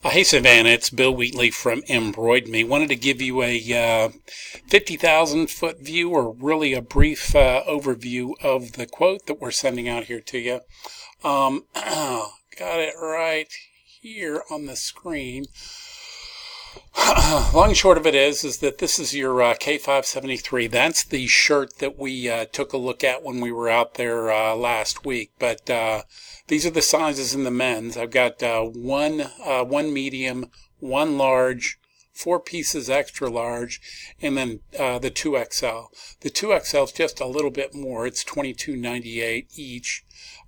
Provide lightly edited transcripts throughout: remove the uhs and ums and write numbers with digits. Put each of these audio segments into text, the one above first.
Hey Savannah, it's Bill Wheatley from Embroid Me. Wanted to give you a 50,000 foot view, or really a brief overview of the quote that we're sending out here to you. Got it right here on the screen. Long and short of it is that this is your K573. That's the shirt that we took a look at when we were out there last week. But these are the sizes in the men's. I've got one medium, one large, four pieces extra large, and then the 2XL. The 2XL is just a little bit more. It's $22.98 each.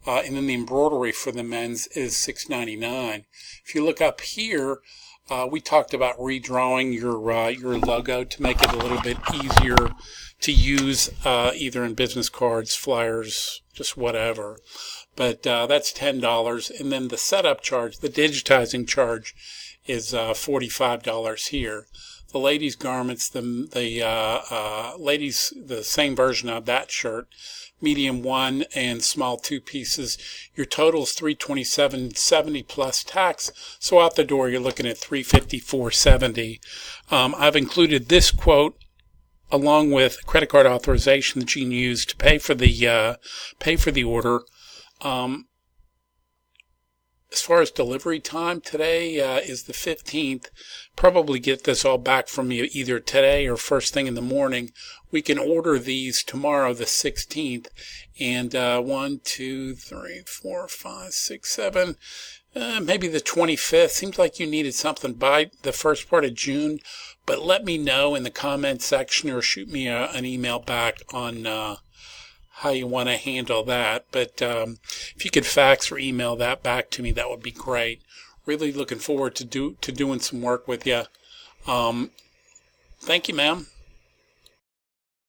And then the embroidery for the men's is $6.99. If you look up here, we talked about redrawing your logo to make it a little bit easier to use, either in business cards, flyers, just whatever. But that's $10, and then the setup charge, the digitizing charge, is $45 here. The ladies' garments, the ladies, the same version of that shirt, medium one and small two pieces. Your total is $327.70 plus tax. So out the door, you're looking at $354.70. I've included this quote along with credit card authorization that you can use to pay for the order. As far as delivery time, today is the 15th. Probably get this all back from you either today or first thing in the morning. We can order these tomorrow, the 16th. And 1, 2, 3, 4, 5, 6, 7, maybe the 25th. Seems like you needed something by the first part of June. But let me know in the comment section, or shoot me an email back on how you want to handle that. But if you could fax or email that back to me, that would be great. Really looking forward to doing some work with you. Thank you, ma'am.